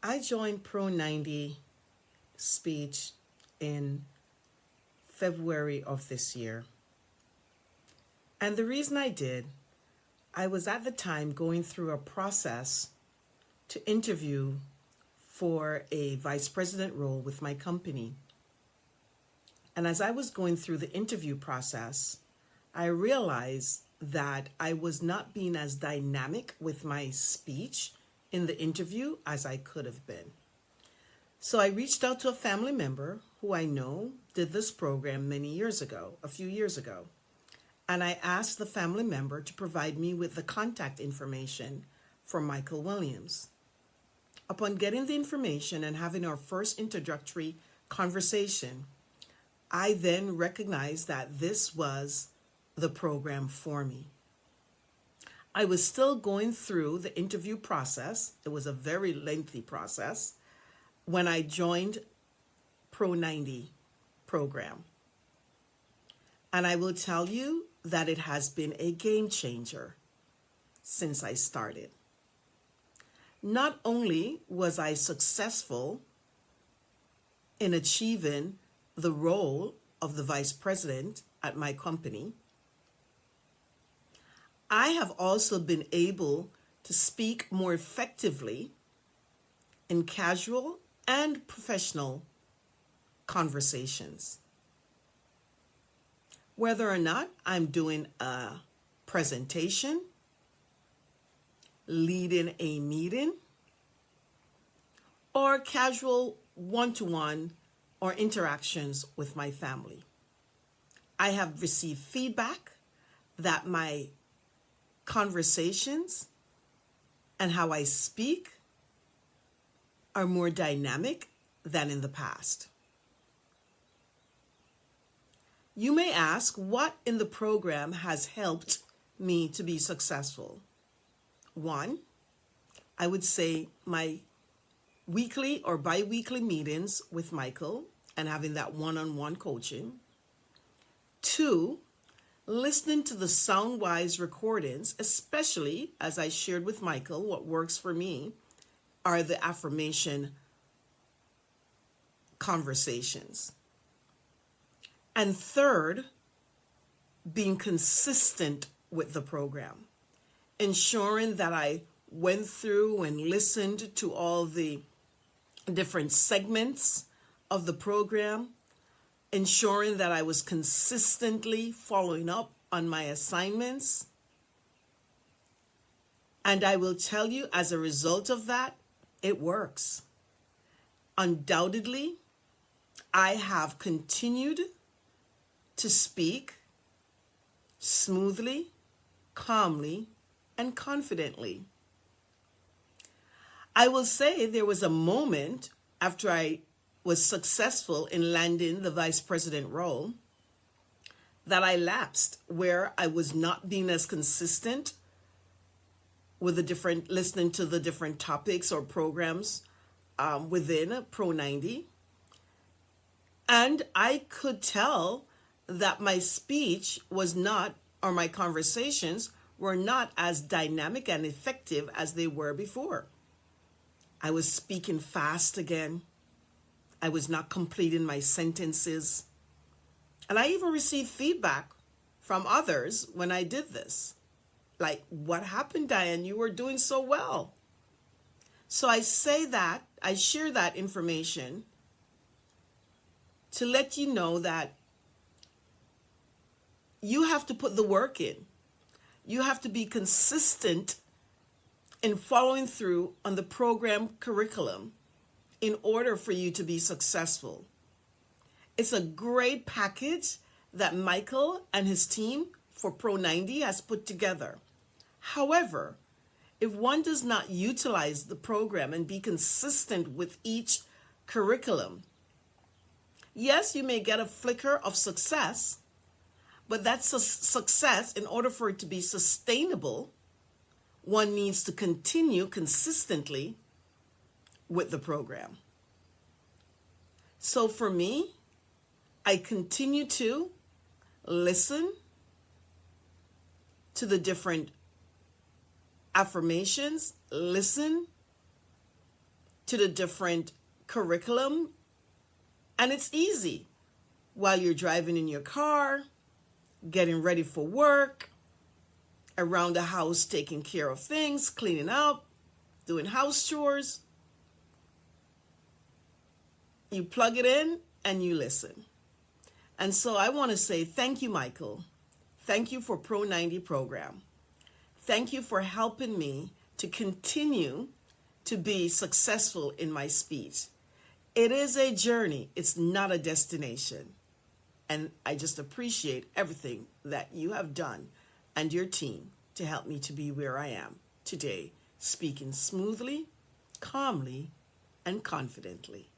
I joined Pro90 Speech in February of this year. And the reason I did, I was at the time going through a process to interview for a vice president role with my company. And as I was going through the interview process, I realized that I was not being as dynamic with my speech in the interview as I could have been. So I reached out to a family member who I know did this program a few years ago. And I asked the family member to provide me with the contact information for Michael Williams. Upon getting the information and having our first introductory conversation, I then recognized that this was the program for me. I was still going through the interview process. It was a very lengthy process when I joined Pro90 program. And I will tell you that it has been a game changer since I started. Not only was I successful in achieving the role of the vice president at my company, I have also been able to speak more effectively in casual and professional conversations. Whether or not I'm doing a presentation, leading a meeting, or casual one-to-one or interactions with my family. I have received feedback that my conversations and how I speak are more dynamic than in the past. You may ask, what in the program has helped me to be successful? One, I would say my weekly or bi-weekly meetings with Michael and having that one-on-one coaching. Two, listening to the Soundwise recordings, especially as I shared with Michael, what works for me are the affirmation conversations. And third, being consistent with the program, ensuring that I went through and listened to all the different segments of the program, ensuring that I was consistently following up on my assignments. And I will tell you, as a result of that, it works. Undoubtedly, I have continued to speak smoothly, calmly, and confidently. I will say there was a moment after I was successful in landing the vice president role that I lapsed, where I was not being as consistent with listening to the different topics or programs within Pro90. And I could tell that my speech was not, or my conversations were not as dynamic and effective as they were before. I was speaking fast again. I was not completing my sentences. And I even received feedback from others when I did this. Like, what happened, Diane? You were doing so well. So I share that information to let you know that you have to put the work in. You have to be consistent in following through on the program curriculum in order for you to be successful. It's a great package that Michael and his team for Pro90 has put together. However, if one does not utilize the program and be consistent with each curriculum, yes, you may get a flicker of success, but that's a success. In order for it to be sustainable, one needs to continue consistently with the program. So for me, I continue to listen to the different affirmations, listen to the different curriculum, and it's easy while you're driving in your car, getting ready for work, around the house, taking care of things, cleaning up, doing house chores. You plug it in and you listen. And so I want to say thank you, Michael. Thank you for Pro90 program. Thank you for helping me to continue to be successful in my speech. It is a journey. It's not a destination. And I just appreciate everything that you have done and your team to help me to be where I am today, speaking smoothly, calmly, and confidently.